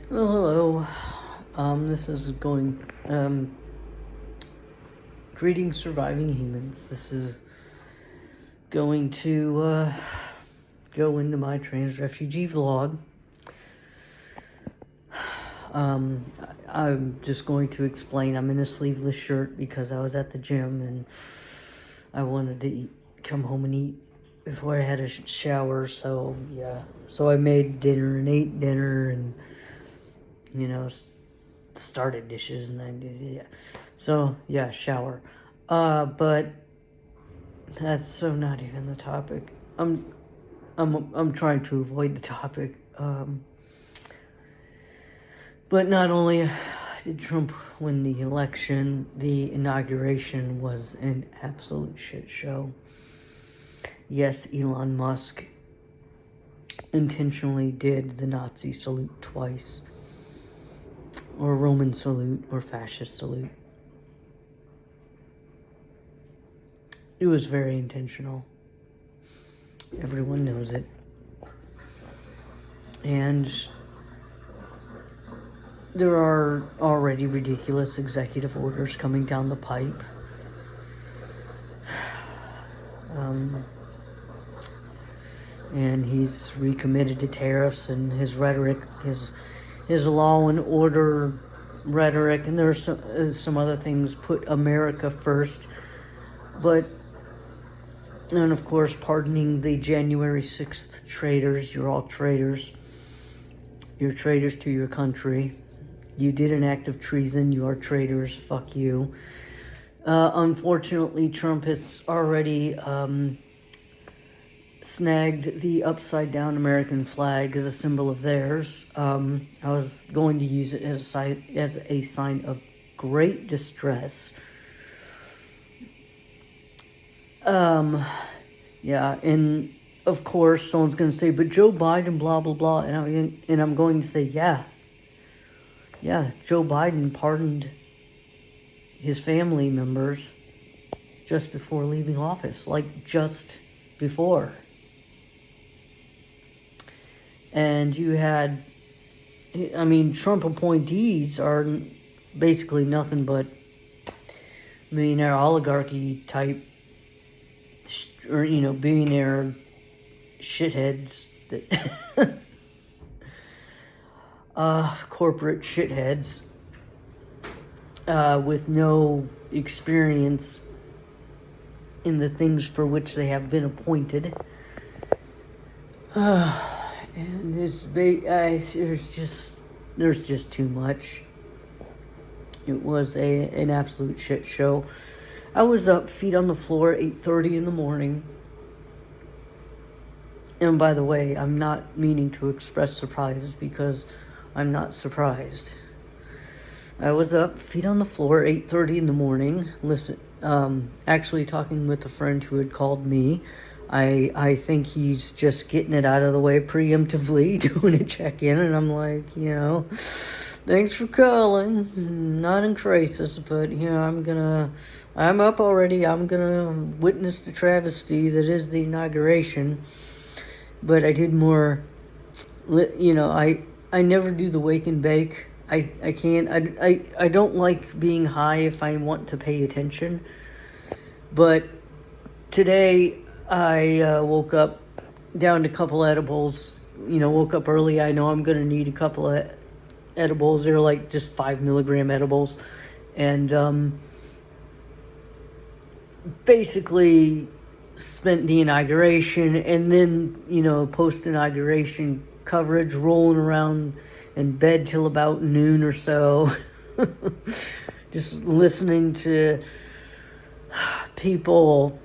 Well, hello. This is greetings, surviving humans. This is going to, go into my trans refugee vlog. I'm just going to explain. I'm in a sleeveless shirt because I was at the gym and I wanted to come home and eat before I had a shower. So, yeah. So I made dinner and ate dinner and, started dishes and shower. But that's so not even the topic. I'm trying to avoid the topic. But not only did Trump win the election, the inauguration was an absolute shit show. Yes, Elon Musk intentionally did the Nazi salute twice, or Roman salute, or fascist salute. It was very intentional. Everyone knows it. And there are already ridiculous executive orders coming down the pipe. And he's recommitted to tariffs, and his rhetoric, his law and order rhetoric, and there's some other things, put America first. And of course, pardoning the January 6th traitors. You're all traitors. You're traitors to your country. You did an act of treason. You are traitors. Fuck you. Unfortunately, Trump has already snagged the upside-down American flag as a symbol of theirs. I was going to use it as a sign of great distress. And of course, someone's going to say, but Joe Biden, blah, blah, blah. And I'm going to say, yeah, Joe Biden pardoned his family members just before leaving office, like just before. And you had, Trump appointees are basically nothing but millionaire oligarchy type, or, billionaire shitheads that corporate shitheads with no experience in the things for which they have been appointed. And there's just too much. It was an absolute shit show. I was up, feet on the floor, 8:30 in the morning. And by the way, I'm not meaning to express surprise because I'm not surprised. I was up, feet on the floor, 8:30 in the morning. Actually talking with a friend who had called me. I think he's just getting it out of the way preemptively, doing a check-in, and I'm like, thanks for calling. Not in crisis, but, I'm up already. I'm gonna witness the travesty that is the inauguration. But I did more, I never do the wake and bake. I can't, I don't like being high if I want to pay attention. But today, I woke up, down to a couple edibles, woke up early. I know I'm going to need a couple of edibles. They're like just 5 milligram edibles. And basically spent the inauguration and then, post-inauguration coverage, rolling around in bed till about noon or so. Just listening to people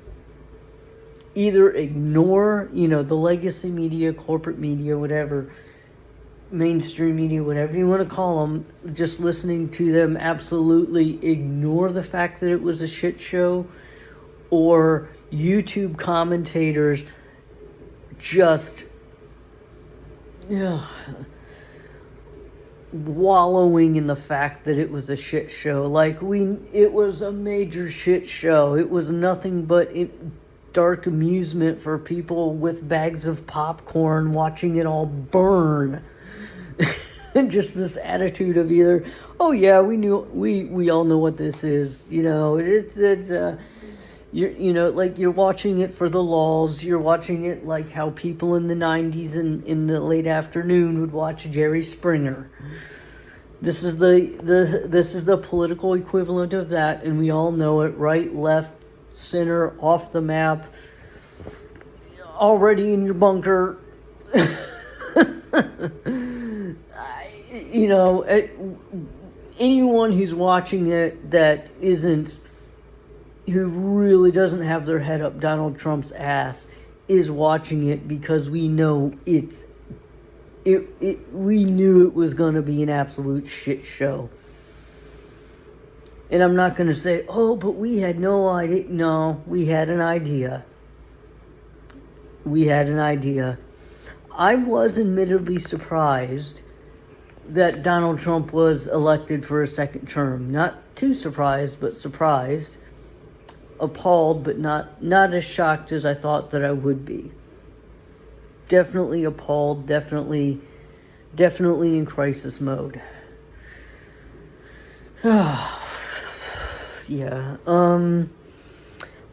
either ignore, the legacy media, corporate media, whatever, mainstream media, whatever you want to call them, just listening to them absolutely ignore the fact that it was a shit show, or YouTube commentators just wallowing in the fact that it was a shit show. It was a major shit show. It was nothing but dark amusement for people with bags of popcorn watching it all burn. Just this attitude of either, oh yeah, we all know what this is, like you're watching it for the lulz. You're watching it like how people in the 90s and in the late afternoon would watch Jerry Springer. This is the political equivalent of that, and we all know it. Right, left, center, off the map, already in your bunker. Anyone who's watching it who really doesn't have their head up Donald Trump's ass is watching it because we know we knew it was going to be an absolute shit show. And I'm not going to say, oh, but we had no idea. No, we had an idea. I was admittedly surprised that Donald Trump was elected for a second term. Not too surprised, but surprised. Appalled, but not as shocked as I thought that I would be. Definitely appalled, definitely in crisis mode. Yeah. I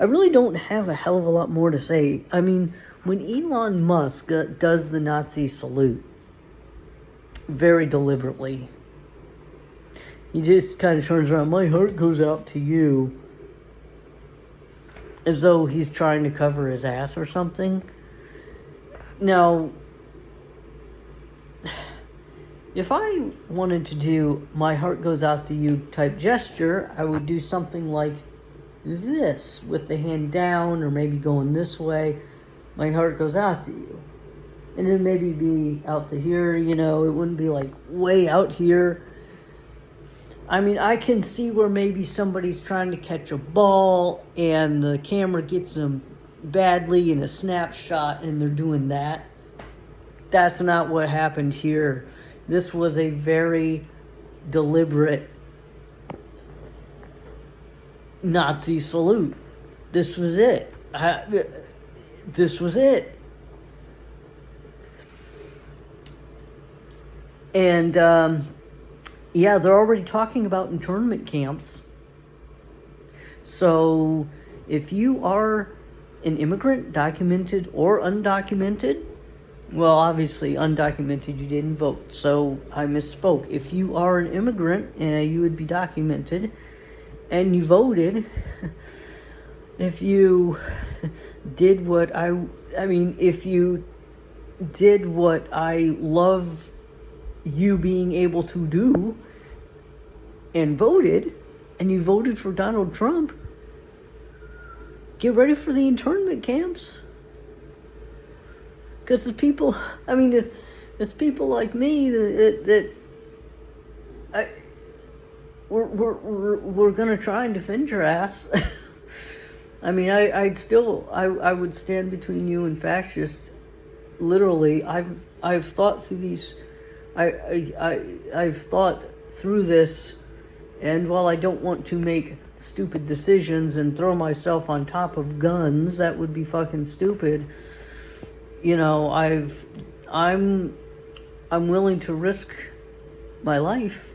really don't have a hell of a lot more to say. I mean, when Elon Musk does the Nazi salute, very deliberately, he just kind of turns around, my heart goes out to you, as though he's trying to cover his ass or something. Now, if I wanted to do my heart goes out to you type gesture, I would do something like this, with the hand down, or maybe going this way. My heart goes out to you. And then maybe be out to here, it wouldn't be like way out here. I mean, I can see where maybe somebody's trying to catch a ball and the camera gets them badly in a snapshot and they're doing that. That's not what happened here. This was a very deliberate Nazi salute. This was it. And, yeah, they're already talking about internment camps. So, if you are an immigrant, documented or undocumented, well, obviously undocumented, you didn't vote, so I misspoke. If you are an immigrant, you would be documented, and you voted, if you did what if you did what I love you being able to do, and voted, and you voted for Donald Trump, get ready for the internment camps. Because it's people like me we're gonna try and defend your ass. I mean, I would stand between you and fascists. Literally, I've thought through these. I've thought through this, and while I don't want to make stupid decisions and throw myself on top of guns, that would be fucking stupid. I'm willing to risk my life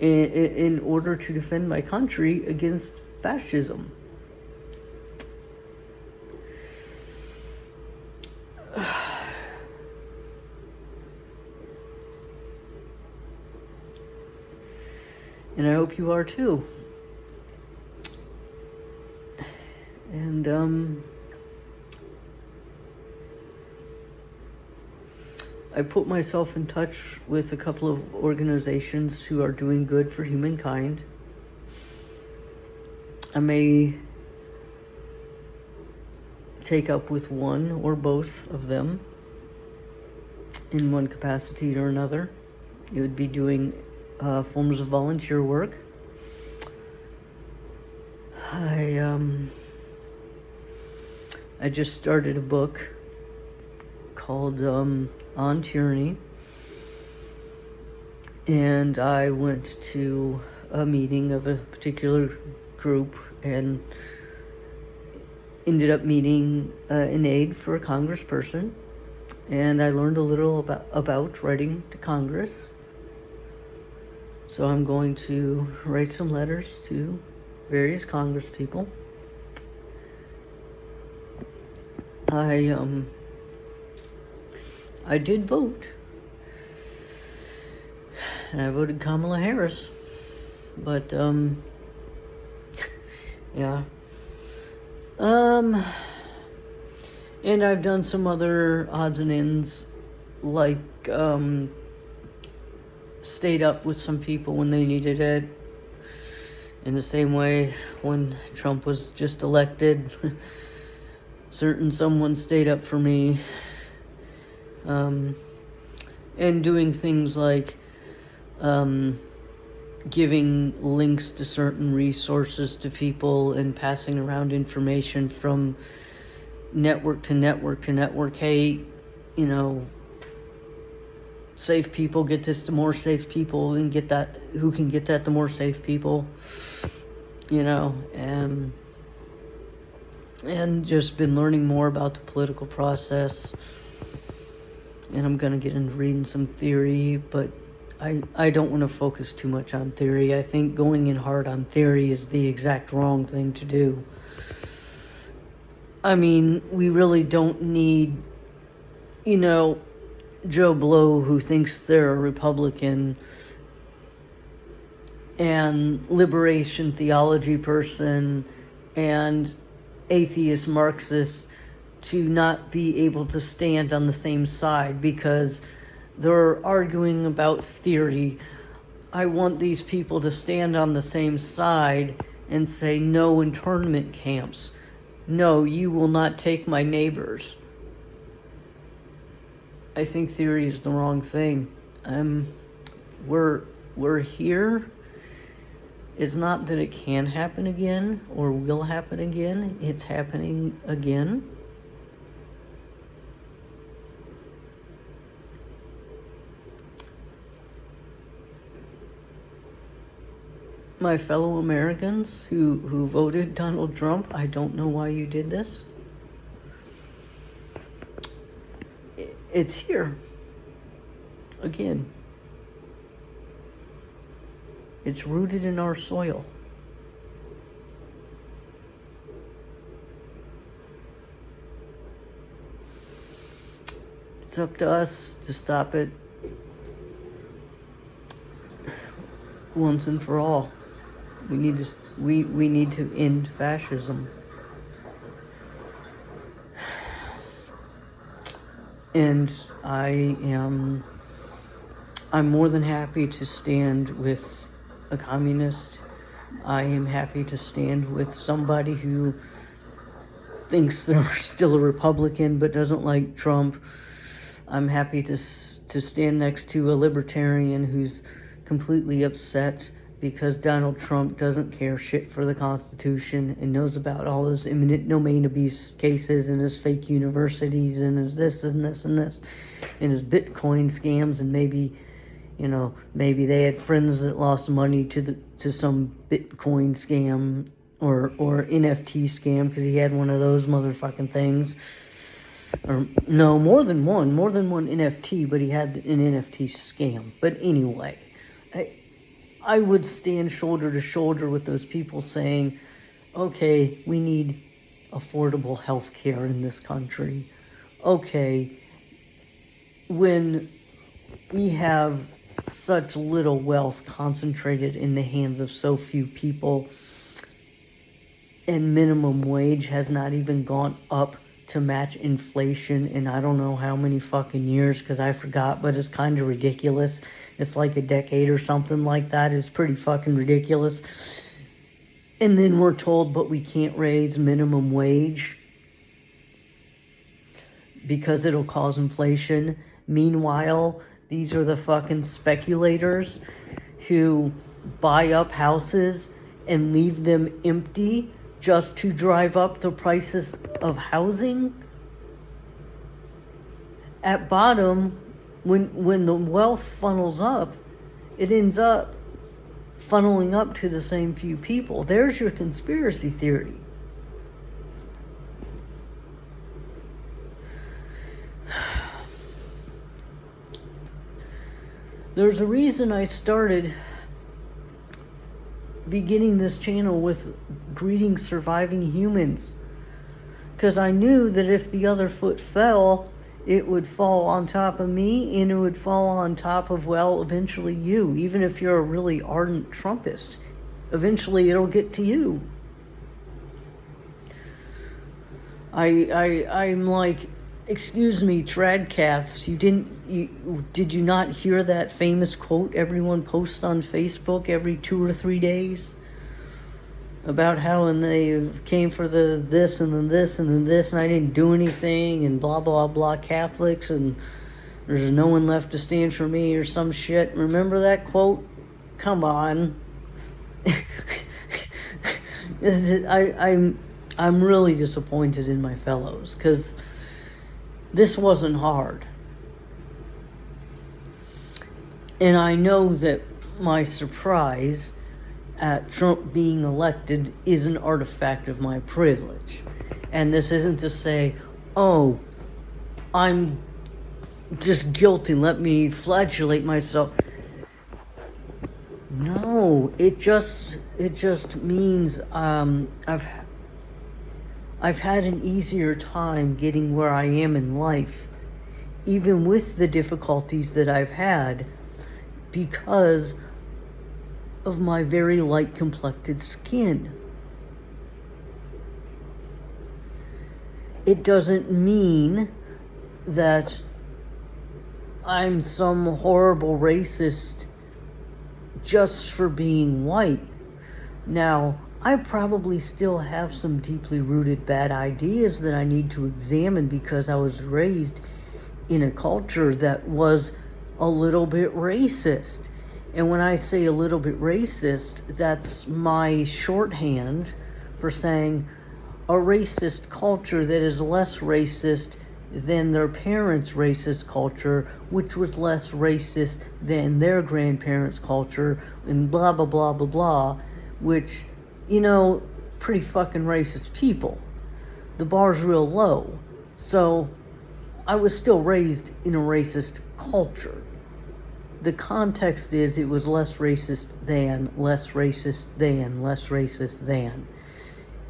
in order to defend my country against fascism. And I hope you are too. And, I put myself in touch with a couple of organizations who are doing good for humankind. I may take up with one or both of them in one capacity or another. It would be doing forms of volunteer work. I just started a book called On Tyranny, and I went to a meeting of a particular group and ended up meeting an aide for a congressperson, and I learned a little about writing to Congress. So I'm going to write some letters to various Congress people. I did vote, and I voted Kamala Harris, but yeah. And I've done some other odds and ends, like stayed up with some people when they needed it. In the same way, when Trump was just elected, someone stayed up for me. And doing things like giving links to certain resources to people and passing around information from network to network to network. Hey, safe people get this to more safe people, and get that, who can get that to more safe people, and just been learning more about the political process. And I'm going to get into reading some theory, but I don't want to focus too much on theory. I think going in hard on theory is the exact wrong thing to do. I mean, we really don't need, Joe Blow, who thinks they're a Republican and liberation theology person and atheist Marxist, to not be able to stand on the same side because they're arguing about theory. I want these people to stand on the same side and say no internment camps. No, you will not take my neighbors. I think theory is the wrong thing. We're here. It's not that it can happen again or will happen again. It's happening again. My fellow Americans who voted Donald Trump, I don't know why you did this. It's here. Again. It's rooted in our soil. It's up to us to stop it once and for all. We need to end fascism. And I'm more than happy to stand with a communist. I am happy to stand with somebody who thinks they're still a Republican but doesn't like Trump. I'm happy to stand next to a libertarian who's completely upset because Donald Trump doesn't care shit for the Constitution and knows about all his eminent domain abuse cases and his fake universities and his this and this and this and his Bitcoin scams, and maybe they had friends that lost money to some Bitcoin scam or NFT scam because he had one of those motherfucking things. Or no, more than one NFT, but he had an NFT scam. But anyway, I would stand shoulder to shoulder with those people saying, okay, we need affordable health care in this country. Okay, when we have such little wealth concentrated in the hands of so few people, and minimum wage has not even gone up to match inflation in I don't know how many fucking years, because I forgot, but it's kind of ridiculous. It's like a decade or something like that. It's pretty fucking ridiculous. And then we're told, but we can't raise minimum wage because it'll cause inflation. Meanwhile, these are the fucking speculators who buy up houses and leave them empty just to drive up the prices of housing. At bottom, when the wealth funnels up, it ends up funneling up to the same few people. There's your conspiracy theory. There's a reason I started beginning this channel with greeting surviving humans. Because I knew that if the other foot fell, it would fall on top of me, and it would fall on top of, well, eventually you. Even if you're a really ardent Trumpist, eventually it'll get to you. I'm like, excuse me, Tradcasts, did you not hear that famous quote everyone posts on Facebook every 2 or 3 days? About how when they came for the this and then this and then this, and I didn't do anything, and blah, blah, blah, Catholics, and there's no one left to stand for me or some shit. Remember that quote? Come on. I'm really disappointed in my fellows, because this wasn't hard. And I know that my surprise at Trump being elected is an artifact of my privilege. And this isn't to say, oh, I'm just guilty, let me flagellate myself. No, it just means I've had an easier time getting where I am in life, even with the difficulties that I've had, because of my very light complected skin. It doesn't mean that I'm some horrible racist just for being white. Now, I probably still have some deeply rooted bad ideas that I need to examine, because I was raised in a culture that was a little bit racist. And when I say a little bit racist, that's my shorthand for saying a racist culture that is less racist than their parents' racist culture, which was less racist than their grandparents' culture, and blah, blah, blah, blah, blah, which, you know, pretty fucking racist people. The bar's real low. So I was still raised in a racist culture. The context is it was less racist than, less racist than, less racist than.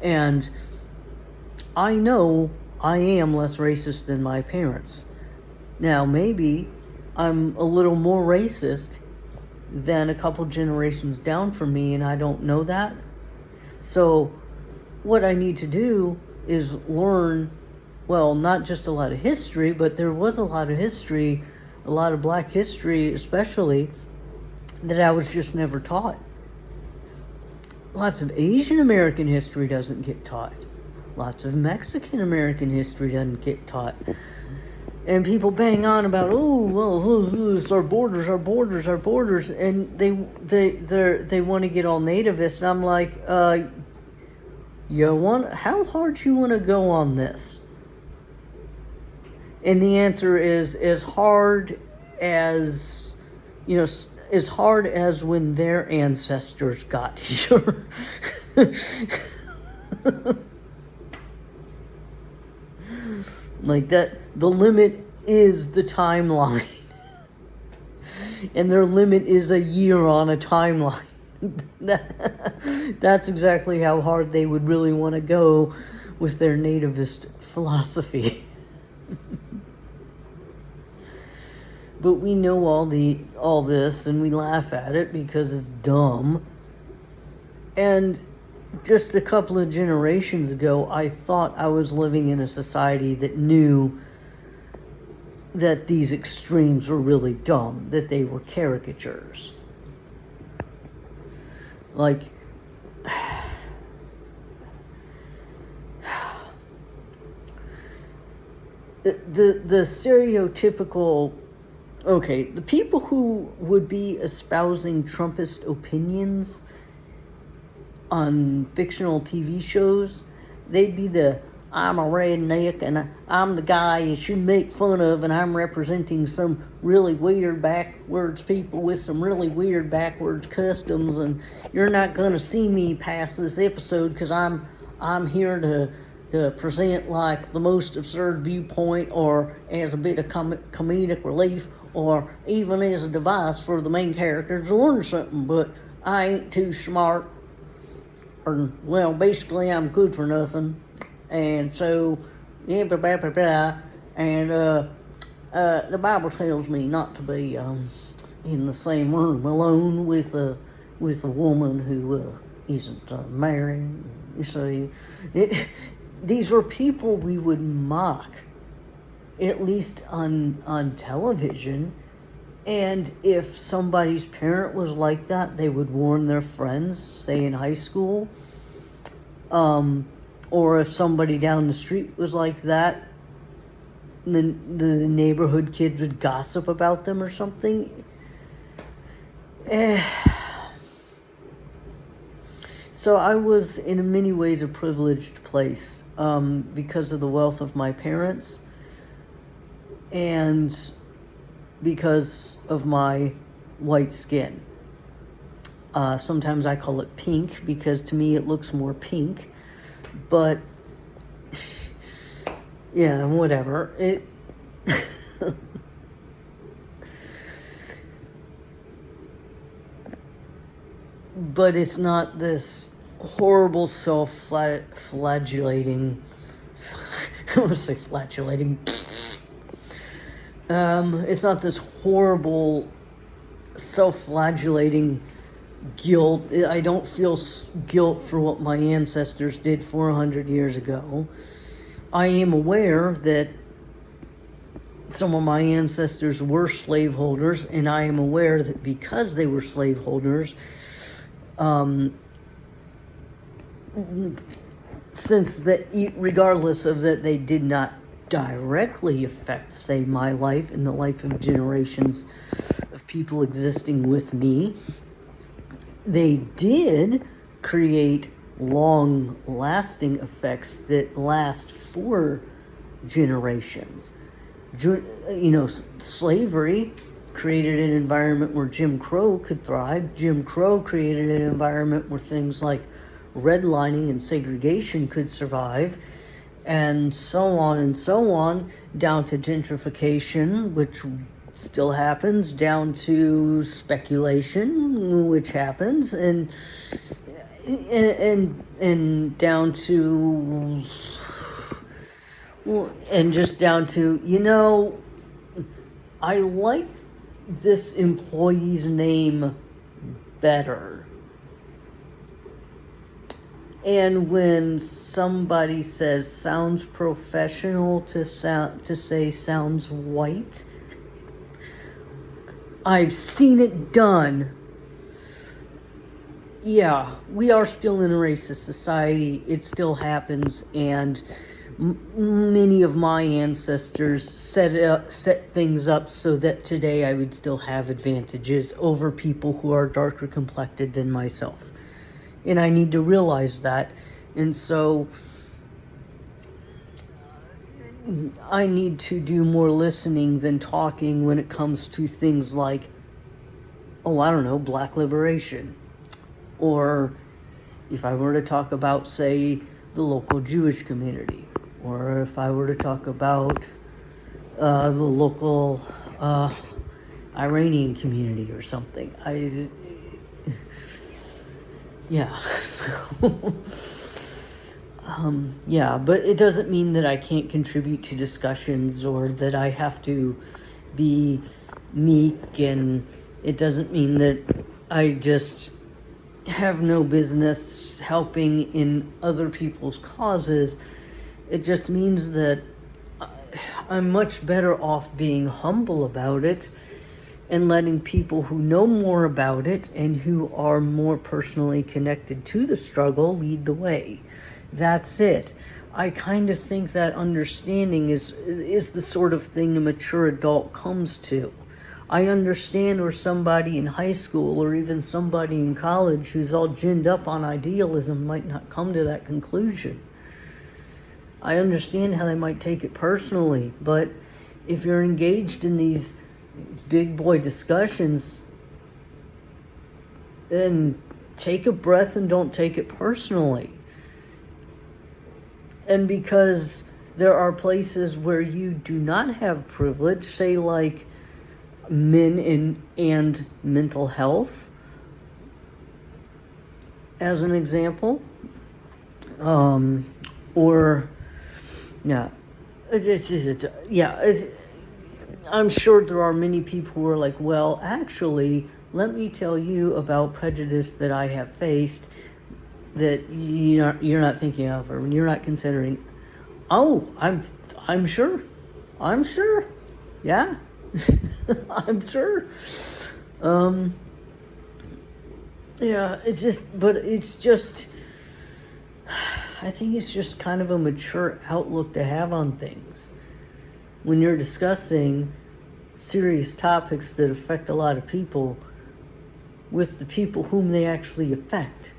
And I know I am less racist than my parents. Now, maybe I'm a little more racist than a couple generations down from me, and I don't know that. So what I need to do is learn, well, not just a lot of history, but there was a lot of history, a lot of black history especially, that I was just never taught. Lots of Asian American history doesn't get taught. Lots of Mexican American history doesn't get taught. And people bang on about, oh, well, it's our borders, our borders, our borders, and they want to get all nativist, and I'm like, how hard you want to go on this? And the answer is as hard as, as hard as when their ancestors got here. Like that, the limit is the timeline. And their limit is a year on a timeline. That's exactly how hard they would really want to go with their nativist philosophy. But we know all this, and we laugh at it because it's dumb. And just a couple of generations ago, I thought I was living in a society that knew that these extremes were really dumb, that they were caricatures. Like, the stereotypical, okay, the people who would be espousing Trumpist opinions on fictional TV shows, they'd be I'm a redneck and I'm the guy you should make fun of, and I'm representing some really weird backwards people with some really weird backwards customs, and you're not going to see me past this episode because I'm here to present like the most absurd viewpoint or as a bit of comedic relief, or even as a device for the main character to learn something, but I ain't too smart, or, well, basically I'm good for nothing, and so, yeah, blah, blah, blah, blah, and, the Bible tells me not to be, in the same room alone with a woman who, isn't, married, you see. These were people we would mock, at least on television. And if somebody's parent was like that, they would warn their friends, say in high school. Or if somebody down the street was like that, then the neighborhood kids would gossip about them or something. So I was in many ways a privileged place because of the wealth of my parents and because of my white skin. Sometimes I call it pink because to me it looks more pink, but yeah, whatever. But it's not this horrible self-flagellating, I want to say flatulating. It's not this horrible self-flagellating guilt. I don't feel guilt for what my ancestors did 400 years ago. I am aware that some of my ancestors were slaveholders, and I am aware that because they were slaveholders, since that, regardless of that, they did not directly affect, say, my life and the life of generations of people existing with me, they did create long-lasting effects that last for generations. Slavery created an environment where Jim Crow could thrive. Jim Crow created an environment where things like redlining and segregation could survive, and so on, down to gentrification, which still happens, down to speculation, which happens, and down to, and just down to, I like this employee's name better. And when somebody says sounds professional to say sounds white, I've seen it done. Yeah, we are still in a racist society. It still happens, and many of my ancestors set things up so that today I would still have advantages over people who are darker complected than myself. And I need to realize that. And so I need to do more listening than talking when it comes to things like, Black liberation. Or if I were to talk about, say, the local Jewish community. Or if I were to talk about the local Iranian community or something. But it doesn't mean that I can't contribute to discussions or that I have to be meek, and it doesn't mean that I just have no business helping in other people's causes. It just means that I'm much better off being humble about it and letting people who know more about it and who are more personally connected to the struggle lead the way. That's it. I kind of think that understanding is the sort of thing a mature adult comes to. I understand where somebody in high school or even somebody in college who's all ginned up on idealism might not come to that conclusion. I understand how they might take it personally, but if you're engaged in these big boy discussions, then take a breath and don't take it personally. And because there are places where you do not have privilege, say like men and mental health as an example. Or, yeah, I'm sure there are many people who are like, well, actually, let me tell you about prejudice that I have faced that you're not thinking of, or you're not considering. Oh, I'm sure, yeah, I'm sure. Yeah, it's just. I think it's just kind of a mature outlook to have on things. When you're discussing serious topics that affect a lot of people with the people whom they actually affect.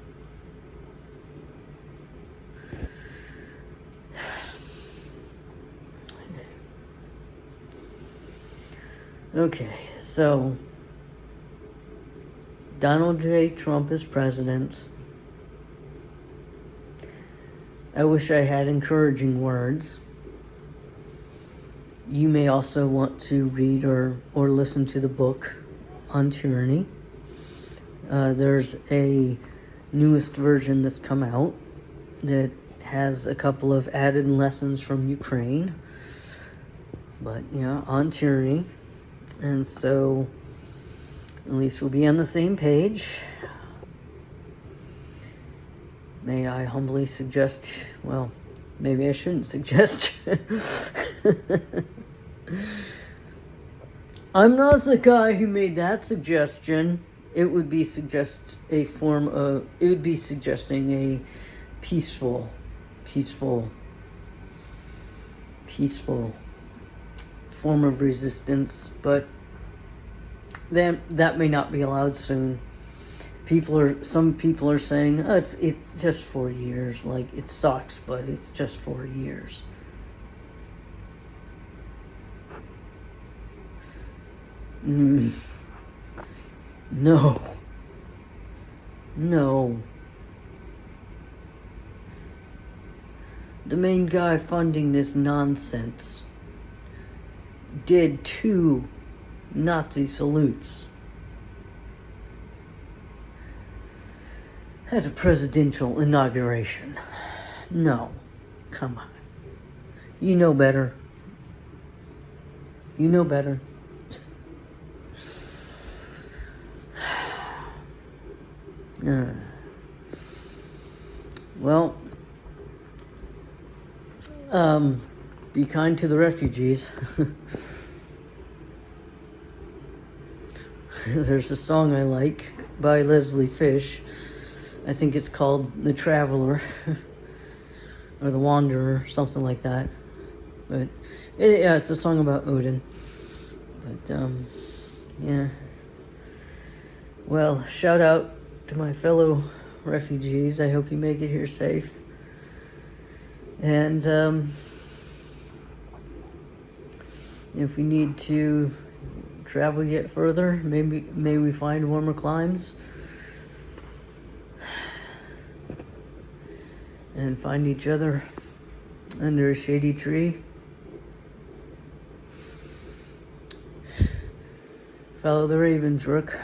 Okay, so Donald J. Trump is president. I wish I had encouraging words. You may also want to read or listen to the book on tyranny. There's a newest version that's come out that has a couple of added lessons from Ukraine. But, on tyranny. And so, at least we'll be on the same page. May I humbly suggest, well, maybe I shouldn't suggest. I'm not the guy who made that suggestion. It would be suggesting a peaceful form of resistance, but that may not be allowed soon. Some people are saying, oh, it's just 4 years. Like, it sucks, but it's just 4 years. No. The main guy funding this nonsense did 2 Nazi salutes at a presidential inauguration. No. Come on. You know better. Well, be kind to the refugees. There's a song I like by Leslie Fish. I think it's called The Traveler or The Wanderer, something like that. But it's a song about Odin. But yeah. Well, shout out to my fellow refugees. I hope you make it here safe. And if we need to travel yet further, may we find warmer climes and find each other under a shady tree. Follow the ravens, Rook.